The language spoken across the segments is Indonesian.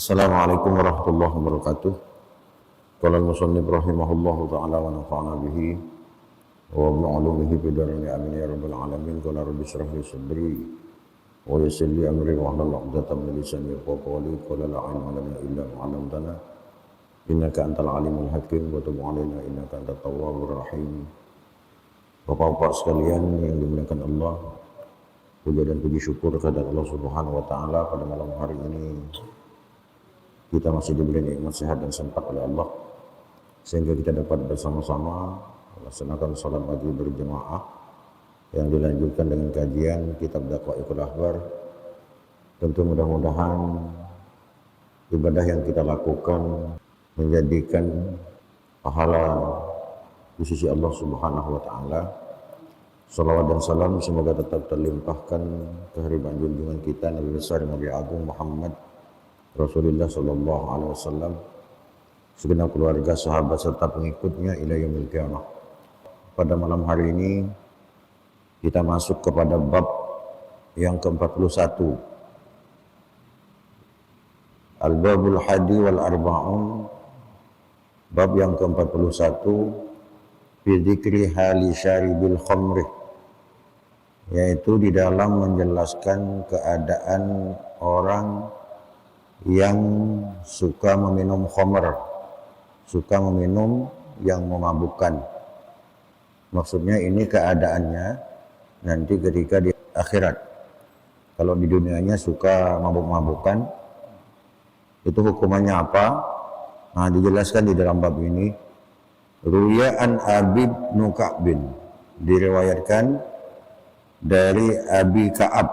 Assalamualaikum warahmatullahi wabarakatuh. Qala al-musannif rahimahullahu ta'ala wa nafa'ana bihi wa bi'ulumihi bidarani amin ya rabbal alamin. Qala rabbi shrah li sadri wa yassir li amri wa hlul 'uqdatam min lisani yafqahu qawli. Qala la ilma lana illa ma 'allamtana innaka antal alimul hakim wa tub 'alaina innaka antat tawwabur rahim. Bapak-bapak sekalian yang dimuliakan Allah, puja dan puji syukur kepada Allah Subhanahu wa taala pada malam hari ini kita masih diberi nikmat sehat dan sempat oleh Allah sehingga kita dapat bersama-sama melaksanakan salat maghrib berjemaah yang dilanjutkan dengan kajian kitab Daqaiqul Akhbar. Tentu mudah-mudahan ibadah yang kita lakukan menjadikan pahala di sisi Allah Subhanahu wa taala. Salawat dan salam semoga tetap terlimpahkan ke hariban junjungan kita Nabi besar Nabi Agung Muhammad Rasulullah sallallahu alaihi wasallam, segenap keluarga, sahabat serta pengikutnya ila yaumil qiyamah. Pada malam hari ini kita masuk kepada bab yang ke-41. Al-babul hadi wal arba'un, bab yang ke-41 fi dzikri hali syaribil khamri, yaitu di dalam menjelaskan keadaan orang yang suka meminum khamr, suka meminum yang memabukkan. Maksudnya ini keadaannya nanti ketika di akhirat. Kalau di dunianya suka mabuk-mabukan, itu hukumannya apa? Nah, dijelaskan di dalam bab ini. Ruya an Abi bin Ka'bin, diriwayatkan dari Abi Ka'ab.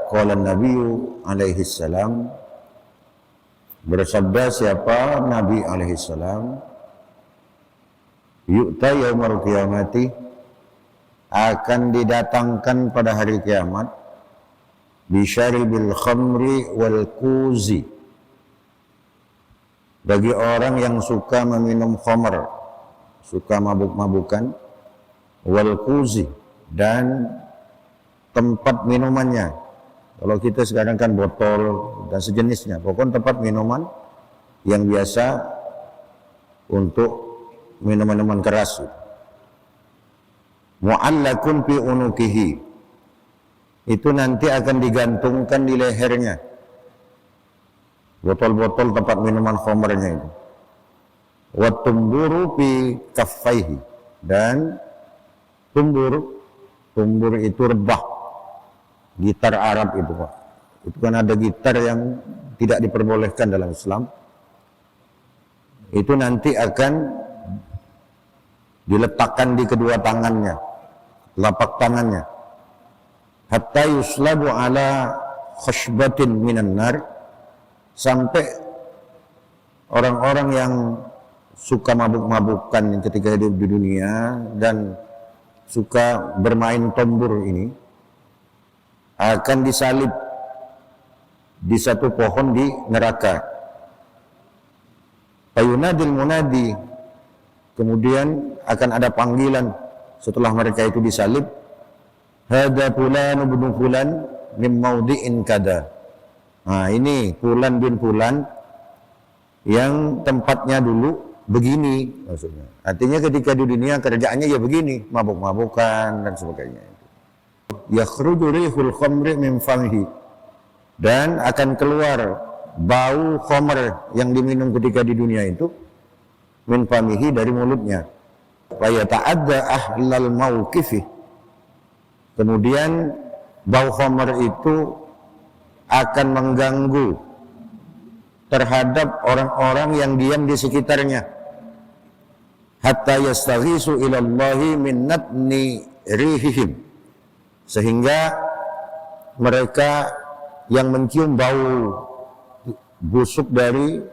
Qala Nabi alaihi salam, bersabda siapa Nabi alaihi salam, yu'ta yaumul qiyamati, akan didatangkan pada hari kiamat, bisyaribil khamri wal kuzi, bagi orang yang suka meminum khamr, suka mabuk-mabukan, wal kuzi, dan tempat minumannya. Kalau kita sekarang kan botol dan sejenisnya, pokoknya tempat minuman yang biasa untuk minuman-minuman keras. Mu'allakun fi unukihi, itu nanti akan digantungkan di lehernya. Botol-botol tempat minuman khamrnya itu. Wa tumburu fi kaffaihi, dan tumbur itu rebah. Gitar Arab itu Pak. Itu kan ada gitar yang tidak diperbolehkan dalam Islam. Itu nanti akan diletakkan di kedua tangannya, telapak tangannya. Hatta yuslabu ala khashbatin minan nar, sampai orang-orang yang suka mabuk-mabukan ketika hidup di dunia dan suka bermain tombur ini akan disalib di satu pohon di neraka. Fayunadil munadi, kemudian akan ada panggilan setelah mereka itu disalib, hada fulan ibnu fulan min maudhi'in kada. Nah, ini fulan bin fulan yang tempatnya dulu begini, maksudnya. Artinya ketika di dunia kerjaannya ya begini, mabuk-mabukan dan sebagainya. Yakhruju rihul khamri min famihi, dan akan keluar bau khamr yang diminum ketika di dunia itu min famihi, dari mulutnya. Wa yata'adda ahlal mauqifi, kemudian bau khamr itu akan mengganggu terhadap orang-orang yang diam di sekitarnya. Hatta yastaghisu ilallahi min natni rihihim, sehingga mereka yang mencium bau busuk dari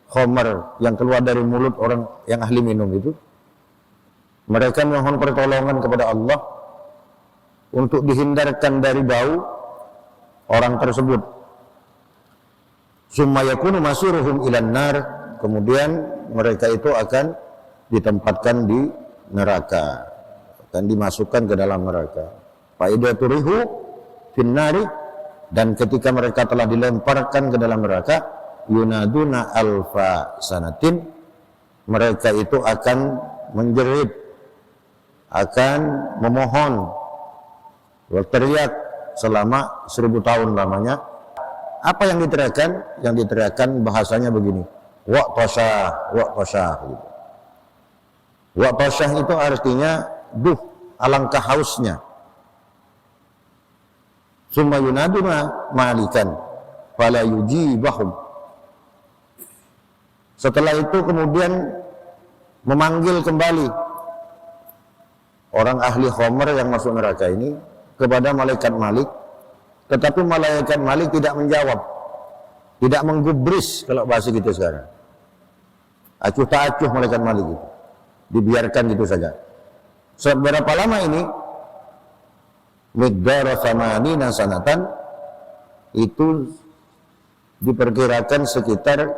khamr yang keluar dari mulut orang yang ahli minum itu, mereka mohon pertolongan kepada Allah untuk dihindarkan dari bau orang tersebut. Summa yakunu masiruhum ilan nar, kemudian mereka itu akan ditempatkan di neraka, akan dimasukkan ke dalam neraka. Faidatu rihu finnari, Dan ketika mereka telah dilemparkan ke dalam neraka, yunaduna alfa sanatin, mereka itu akan menjerit, akan memohon, berteriak selama 1000 tahun lamanya. Apa yang diteriakkan? Yang diteriakkan bahasanya begini, waqtasyah, waqtasyah gitu. Waqtasyah itu artinya, duh, alangkah hausnya. Summa yunaduna malikan fala yujibahum. Setelah itu kemudian memanggil kembali orang ahli khamr yang masuk neraka ini kepada malaikat Malik, tetapi malaikat Malik tidak menjawab, tidak menggubris kalau bahasa kita sekarang. Acuh tak acuh malaikat Malik itu, dibiarkan gitu saja. Seberapa lama ini? Miqdara samanina sanatan, itu diperkirakan sekitar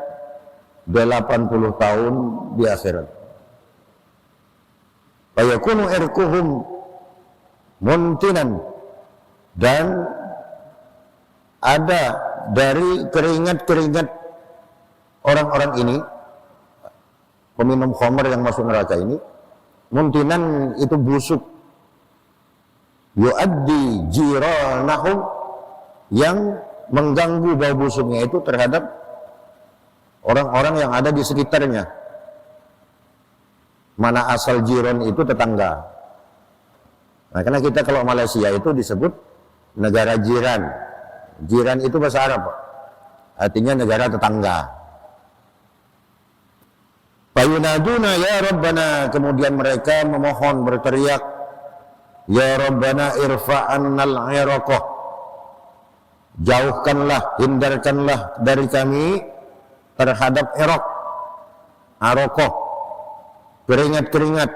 80 tahun di akhirat. Fayakunu irkuhum muntinan, dan ada dari keringat-keringat orang-orang ini, peminum khamr yang masuk neraka ini, muntinan itu busuk, yu'addi jiranahum, yang mengganggu bau busuknya itu terhadap orang-orang yang ada di sekitarnya. Mana asal jiran itu tetangga. Nah, karena kita kalau Malaysia itu disebut negara jiran. Jiran itu bahasa Arab, artinya negara tetangga. Fayunaduna ya Rabbana, kemudian mereka memohon, berteriak, ya Rabbana irfa'annal iraqah, jauhkanlah, hindarkanlah dari kami terhadap iraq, araqah, keringat-keringat.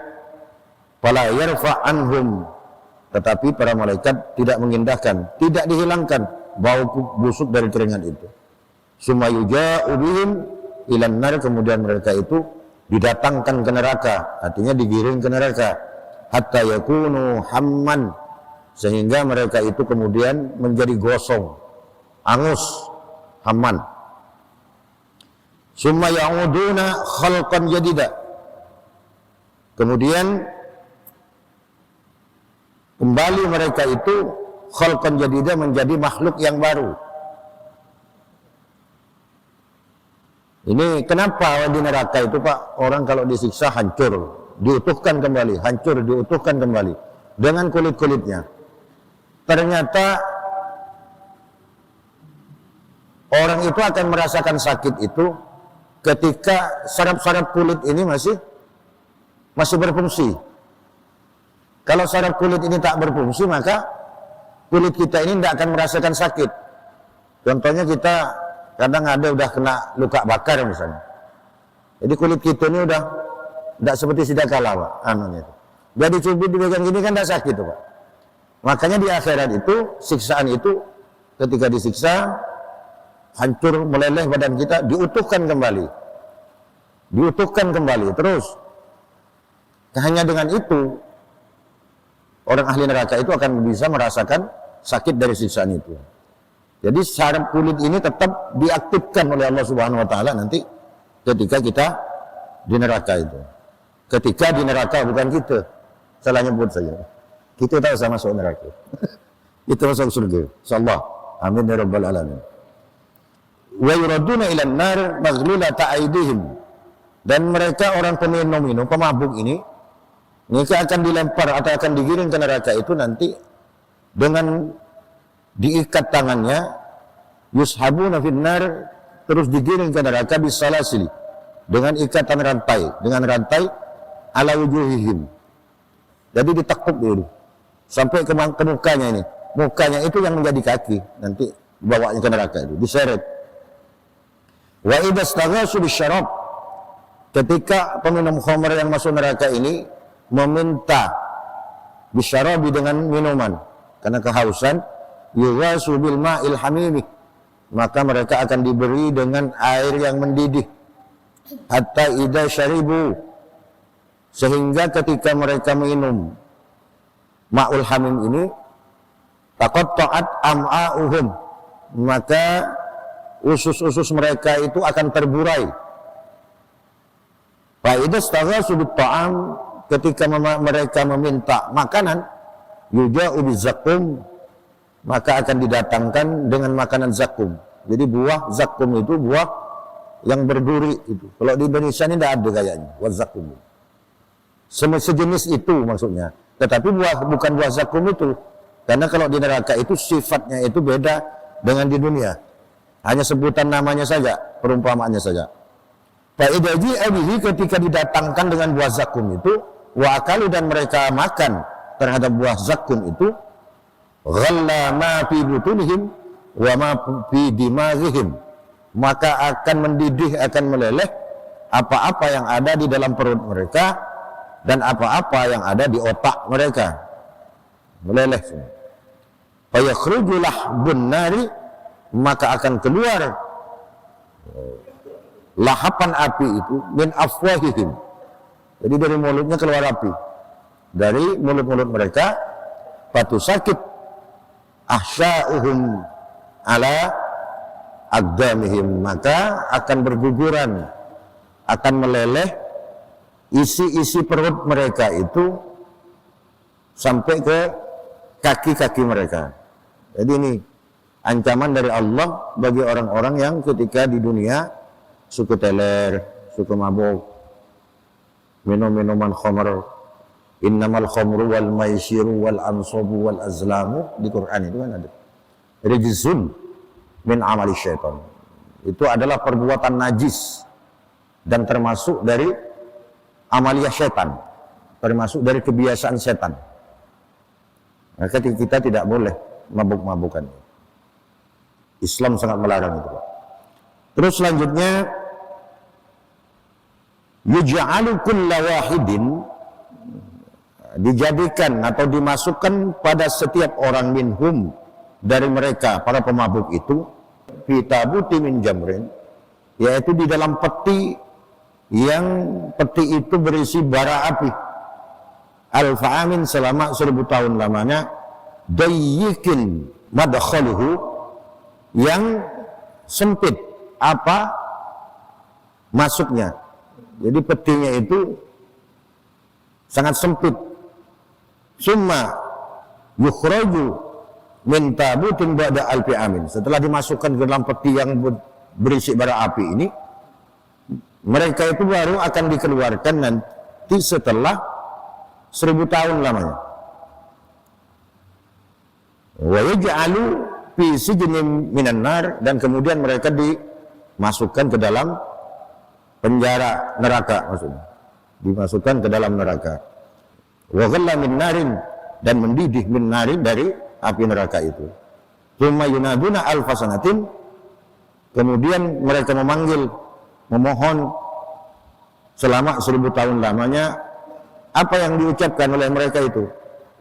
Fala yarfa'anhum, tetapi para malaikat tidak mengindahkan, tidak dihilangkan bau busuk dari keringat itu. Sumayuja'u bihim ilan nar, kemudian mereka itu didatangkan ke neraka, artinya digiring ke neraka, hatta yakunu hamman, sehingga mereka itu kemudian menjadi gosong, angus, hamman. Summa ya'uduna khalqan jadida, kemudian kembali mereka itu khalqan jadida, menjadi makhluk yang baru. Ini kenapa di neraka itu Pak, orang kalau disiksa hancur, diutuhkan kembali, hancur, diutuhkan kembali dengan kulit-kulitnya. Ternyata orang itu akan merasakan sakit itu ketika saraf-saraf kulit ini masih berfungsi. Kalau saraf kulit ini tak berfungsi, maka kulit kita ini tidak akan merasakan sakit. Contohnya kita kadang ada udah kena luka bakar misalnya. Jadi kulit kita ini udah tidak seperti sedia kala Pak, itu. Dia dicubit di bagian gini kan tidak sakit tuh Pak. Makanya di akhirat itu, siksaan itu ketika disiksa, hancur meleleh badan kita, diutuhkan kembali. Diutuhkan kembali terus. Hanya dengan itu orang ahli neraka itu akan bisa merasakan sakit dari siksaan itu. Jadi saraf kulit ini tetap diaktifkan oleh Allah Subhanahu wa taala nanti ketika kita di neraka itu. Ketika di neraka, bukan kita. Salah nyebut saja. Kita tahu sama masuk neraka. Kita masuk surga. Insyaallah. Amin ya rabbal alamin. Wa yuraduna ila an-nar maghlulata aydihim. Dan mereka orang peminum, pemabuk ini, mereka akan dilempar atau akan digiring ke neraka itu nanti dengan diikat tangannya, yushabuna finnar, terus digiring ke neraka bisalasili, dengan ikatan rantai, ala wujuhihim. Jadi ditekuk dulu sampai ke mukanya ini. Mukanya itu yang menjadi kaki, nanti bawanya ke neraka itu, diseret. Wa idastaghasu bisyarab, ketika peminum khamr yang masuk neraka ini meminta bisyarabi, dengan minuman karena kehausan, yughasu bil ma'il hamimi, maka mereka akan diberi dengan air yang mendidih, hatta idza syaribu, sehingga ketika mereka minum ma'ul hamim ini, taqatta'at am'a'uhum, maka usus-usus mereka itu akan terburai. Fa idza staghasu bit-ta'am, ketika mereka meminta makanan, yuja'u bizakum, maka akan didatangkan dengan makanan zakum. Jadi buah zakum itu buah yang berduri itu. Kalau di Indonesia ini tidak ada kayaknya buah zakum. Sejenis itu maksudnya. Tetapi bukan buah zakum itu. Karena kalau di neraka itu sifatnya itu beda dengan di dunia. Hanya sebutan namanya saja, perumpamaannya saja. Fa'idaji abihi, ketika didatangkan dengan buah zakum itu, wa akalu, dan mereka makan terhadap buah zakum itu, ghalla ma fi butunihim wa ma fi dimaghihim, maka akan mendidih, akan meleleh apa-apa yang ada di dalam perut mereka dan apa-apa yang ada di otak mereka, meleleh semua. Fa yakhruju lahbun nari, maka akan keluar lahapan api itu min afwahihim, jadi dari mulutnya keluar api, dari mulut-mulut mereka. Fatusakit ahsya'uhum ala aqdamihim, maka akan berguguran, akan meleleh isi-isi perut mereka itu sampai ke kaki-kaki mereka. Jadi ini ancaman dari Allah bagi orang-orang yang ketika di dunia suka teler, suka mabuk, minum minuman khamr. Innamal khamru wal maisiru wal ansabu wal azlamu, di Quran itu kan ada. Rijzun min amali syaitan. Itu adalah perbuatan najis dan termasuk dari amaliyah syaitan, termasuk dari kebiasaan setan. Maka kita tidak boleh mabuk-mabukan. Islam sangat melarang itu. Terus selanjutnya, yuj'alu kulla wahidin, dijadikan atau dimasukkan pada setiap orang minhum, dari mereka para pemabuk itu, fi tabuti min jamrin, yaitu di dalam peti, yang peti itu berisi bara api, alfa amin, selama 1000 tahun lamanya, dayyikin madkhaluhu, yang sempit apa masuknya. Jadi petinya itu sangat sempit. Summa yukhraju min tabutin ba'da alfi amin, setelah dimasukkan ke dalam peti yang berisi bara api ini, mereka itu baru akan dikeluarkan nanti setelah 1000 tahun lamanya. Wa yaj'alu fi sijnin minan nar, dan kemudian mereka dimasukkan ke dalam penjara neraka, maksudnya dimasukkan ke dalam neraka. Wa ghalla min narin, dan mendidih min narin, dari api neraka itu. Tsumma yunaduna alfasanatin, kemudian mereka memanggil, memohon selama 1000 tahun lamanya. Apa yang diucapkan oleh mereka itu?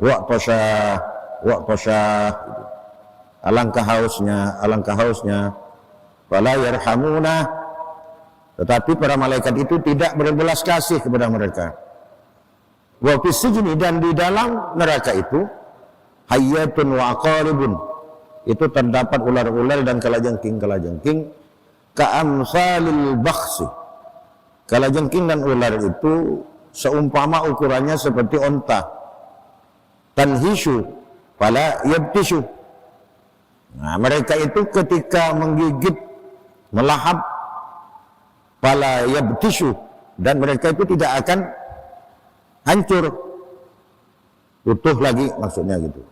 Waqtasyah, waqtasyah, alangkah hausnya, alangkah hausnya. Fala yarhamuna, tetapi para malaikat itu tidak berbelas kasih kepada mereka. Wa fis sijni, dan di dalam neraka itu, hayyatun wa aqaribun, itu terdapat ular-ular dan kalajengking-kalajengking, ka'amsalil bakhsi, kalajengking dan ular itu seumpama ukurannya seperti onta. Tanhishu fala yabtishu, nah mereka itu ketika menggigit, melahap, fala yabtishu, dan mereka itu tidak akan hancur, utuh lagi, maksudnya gitu.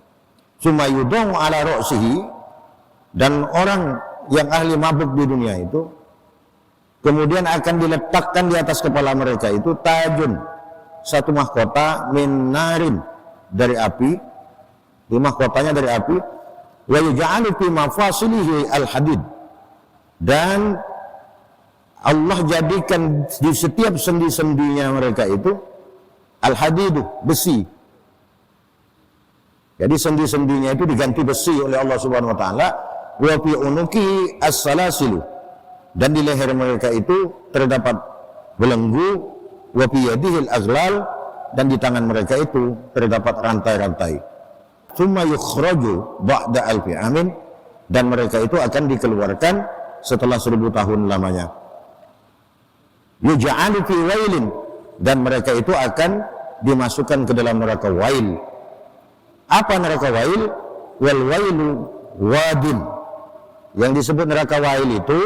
Summa yudong ala ro'sihi, dan orang yang ahli mabuk di dunia itu kemudian akan diletakkan di atas kepala mereka itu tajun, satu mahkota, min narin, dari api, di mahkotanya dari api. Wa yuj'alu fi mafasilihi al-hadid, dan Allah jadikan di setiap sendi-sendinya mereka itu al-hadidu, besi. Jadi sendi-sendinya itu diganti besi oleh Allah Subhanahu wa taala. Wa fi unuki as-salasilu, dan di leher mereka itu terdapat belenggu. Wa fi yadihil aghlal, dan di tangan mereka itu terdapat rantai-rantai. Tsumma yukhraju ba'da alfi amin, dan mereka itu akan dikeluarkan setelah 1000 tahun lamanya. Yuj'alu fi wailin, dan mereka itu akan dimasukkan ke dalam neraka wail. Apa neraka wail? Wal wailu wadin. Yang disebut neraka wail itu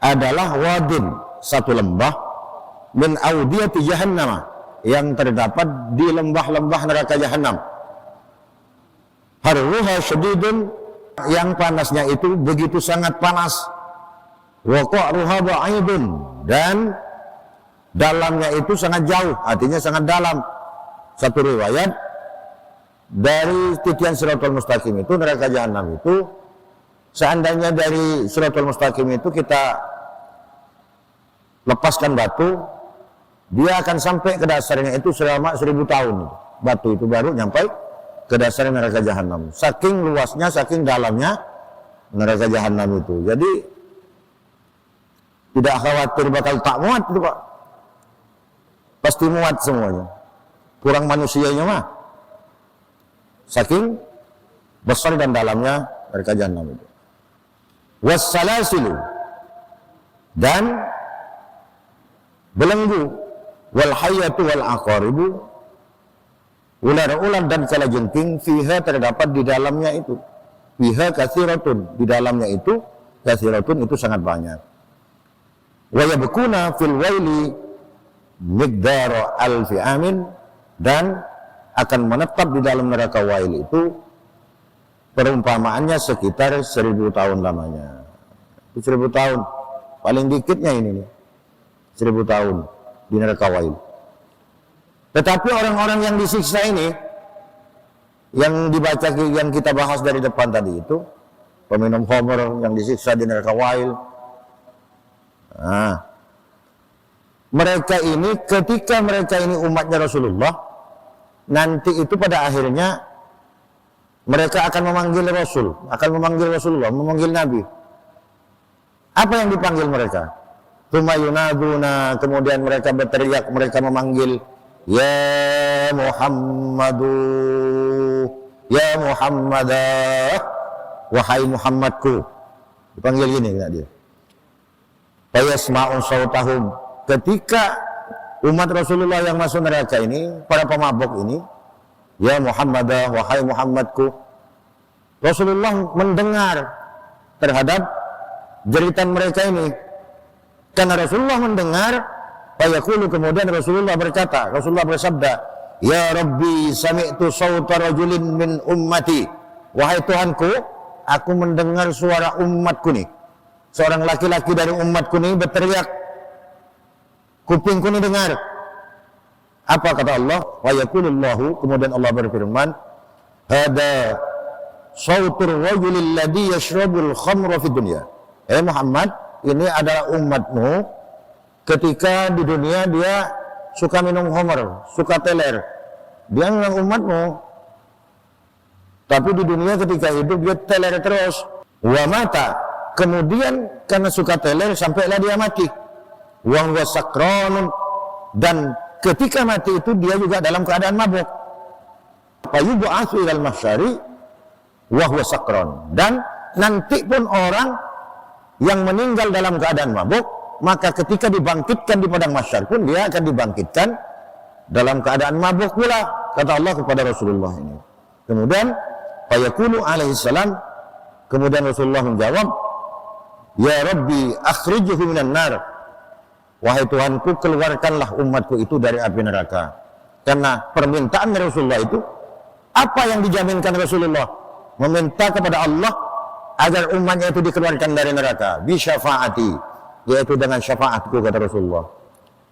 adalah wadin, satu lembah min audiyati jahannam, yang terdapat di lembah-lembah neraka jahanam. Harruha syadidun, yang panasnya itu begitu sangat panas. Wa qa'ruha ba'idun, dan dalamnya itu sangat jauh, artinya sangat dalam. Satu riwayat dari titian Shiratal Mustaqim itu, neraka jahanam itu, seandainya dari Shiratal Mustaqim itu kita lepaskan batu, dia akan sampai ke dasarnya itu selama 1000 tahun. Batu itu baru nyampai ke dasar neraka jahanam. Saking luasnya, saking dalamnya neraka jahanam itu. Jadi tidak khawatir bakal tak muat itu, Pak. Pasti muat semuanya. Kurang manusianya mah. Saking besar dan dalamnya neraka jahanam itu. Wassalasilu, dan belenggu, wal hayatu wal aqaribu, ular-ular dan kalajengking, fiha terdapat di dalamnya itu. Fiha katsiratun, di dalamnya itu katsiratun, itu sangat banyak. Wa yabkuna fil waili miqdar alfi amin, dan akan menetap di dalam neraka wail itu perumpamaannya sekitar 1000 tahun lamanya. Itu 1000 tahun, paling dikitnya ini nih, 1000 tahun di neraka wail. Tetapi orang-orang yang disiksa ini, yang dibaca, yang kita bahas dari depan tadi itu, peminum khamr yang disiksa di neraka wail. Nah, mereka ini, ketika mereka ini umatnya Rasulullah, nanti itu pada akhirnya mereka akan memanggil Rasul, akan memanggil Rasulullah, memanggil Nabi. Apa yang dipanggil mereka? Tsumma yunaduna, kemudian mereka berteriak, mereka memanggil, ya Muhammadu, ya Muhammadah, wahai Muhammadku. Dipanggil gini enggak dia? Fayasma'u sautahum, ketika umat Rasulullah yang masuk neraka ini, para pemabuk ini, ya Muhammadah, wahai Muhammadku. Rasulullah mendengar terhadap jeritan mereka ini. Karena Rasulullah mendengar, fayaqulu, kemudian Rasulullah berkata, Rasulullah bersabda, ya Rabbi sami'tu sawta rajulin min ummati, wahai Tuhanku, aku mendengar suara umatku nih, seorang laki-laki dari umatku nih berteriak, kupingku nih dengar. Apa kata Allah? Wa yaqulullahu, kemudian Allah berfirman, hada sautur rajulil ladzi yashrabul khamra fid dunya. Muhammad, ini adalah umatmu ketika di dunia dia suka minum khamr, suka teler. Dia memang umatmu, tapi di dunia ketika hidup dia teler terus. Wa mata, kemudian karena suka teler sampailah dia mati. Wa huwa sakranun, dan ketika mati itu dia juga dalam keadaan mabuk. Fayub'atsu ilal mahsyari wa huwa sakran, dan nanti pun orang yang meninggal dalam keadaan mabuk, maka ketika dibangkitkan di padang mahsyar pun dia akan dibangkitkan dalam keadaan mabuk pula, kata Allah kepada Rasulullah ini. Kemudian fayaqulu alaihi salam, kemudian Rasulullah menjawab, ya Rabbi akhrijhu minan nar, wahai Tuhanku, keluarkanlah umatku itu dari api neraka. Karena permintaan Rasulullah itu, apa yang dijaminkan Rasulullah? Meminta kepada Allah agar umatnya itu dikeluarkan dari neraka, bi syafaati, yaitu dengan syafaatku, kata Rasulullah.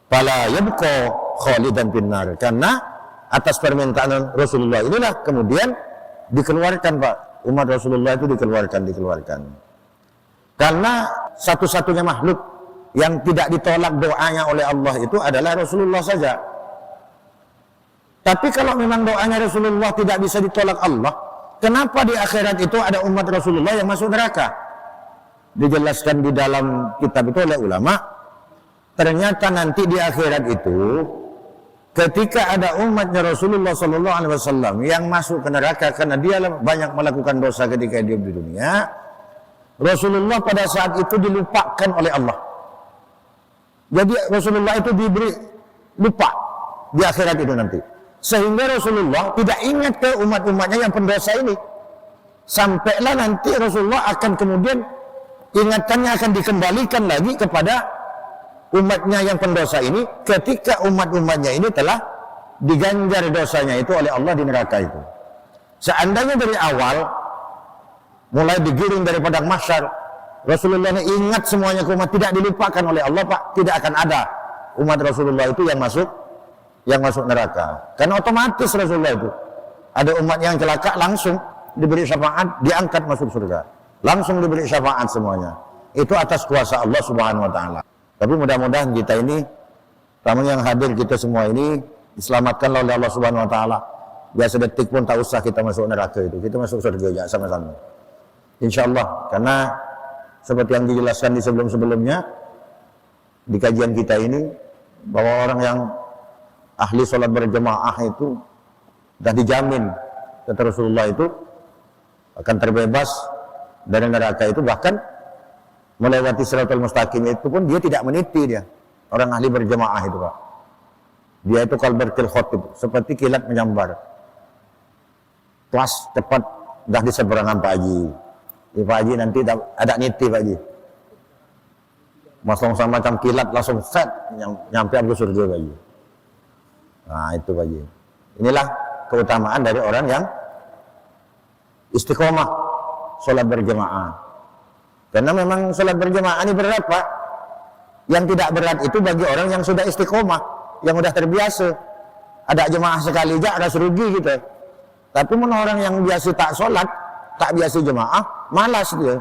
Fala yabqa khalidan finnar, karena atas permintaan Rasulullah inilah kemudian dikeluarkan, Pak, umat Rasulullah itu dikeluarkan. Karena satu-satunya makhluk yang tidak ditolak doanya oleh Allah itu adalah Rasulullah saja. Tapi kalau memang doanya Rasulullah tidak bisa ditolak Allah, kenapa di akhirat itu ada umat Rasulullah yang masuk neraka? Dijelaskan di dalam kitab itu oleh ulama, ternyata nanti di akhirat itu ketika ada umatnya Rasulullah Sallallahu Alaihi Wasallam yang masuk ke neraka karena dia banyak melakukan dosa ketika dia di dunia, Rasulullah pada saat itu dilupakan oleh Allah. Jadi Rasulullah itu diberi lupa di akhirat itu nanti, sehingga Rasulullah tidak ingat ke umat-umatnya yang pendosa ini. Sampailah nanti Rasulullah akan kemudian ingatannya akan dikembalikan lagi kepada umatnya yang pendosa ini ketika umat-umatnya ini telah diganjar dosanya itu oleh Allah di neraka itu. Seandainya dari awal mulai digiring dari padang mahsyar, Rasulullah ini ingat semuanya ke umat, tidak dilupakan oleh Allah, Pak, tidak akan ada umat Rasulullah itu yang masuk neraka. Karena otomatis Rasulullah itu ada umat yang celaka langsung diberi syafaat, diangkat masuk surga. Langsung diberi syafaat semuanya. Itu atas kuasa Allah Subhanahu wa taala. Tapi mudah-mudahan kita ini, tamu yang hadir kita semua ini diselamatkan oleh Allah Subhanahu wa taala. Biar sedetik pun tak usah kita masuk neraka itu. Kita masuk surga aja sama-sama. Insyaallah, karena seperti yang dijelaskan di sebelum-sebelumnya di kajian kita ini, bahwa orang yang ahli sholat berjamaah itu sudah dijamin kata Rasulullah itu akan terbebas dari neraka itu, bahkan melewati Shiratal Mustaqim itu pun dia tidak meniti dia. Orang ahli berjamaah itu, Pak. Dia itu kalbarkil khotib, seperti kilat menyambar. Pas cepat dah di seberangan Pak Haji. Pak Haji nanti ada niti Pak Haji. Masuk sama macam kilat langsung set nyampe ke surga Pak Haji. Nah itu Pak Haji. Inilah keutamaan dari orang yang istiqomah sholat berjamaah. Karena memang sholat berjamaah ini berat, Pak. Yang tidak berat itu bagi orang yang sudah istiqomah, yang sudah terbiasa. Ada jemaah sekali aja ada serugi gitu. Tapi orang yang biasa tak sholat, tak biasa jemaah, malas dia.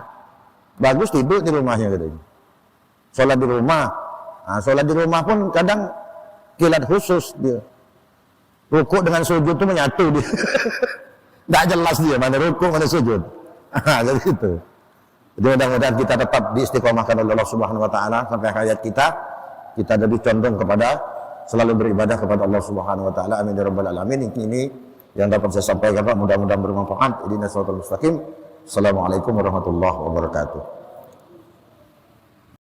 Bagus tidur di rumahnya gitu. Sholat di rumah. Nah, sholat di rumah pun kadang kilat khusus dia. Rukuk dengan sujud itu menyatu dia. Tidak jelas dia mana rukuk mana sujud. Jadi itu. Jadi mudah-mudahan kita tetap diistiqomahkan oleh Allah Subhanahu wa taala sampai hayat kita lebih condong kepada selalu beribadah kepada Allah Subhanahu wa taala. Amin ya rabbal alamin. Ini yang dapat saya sampaikan, Pak. Mudah-mudahan bermanfaat. Ihdinas siratal mustaqim. Assalamualaikum warahmatullahi wabarakatuh.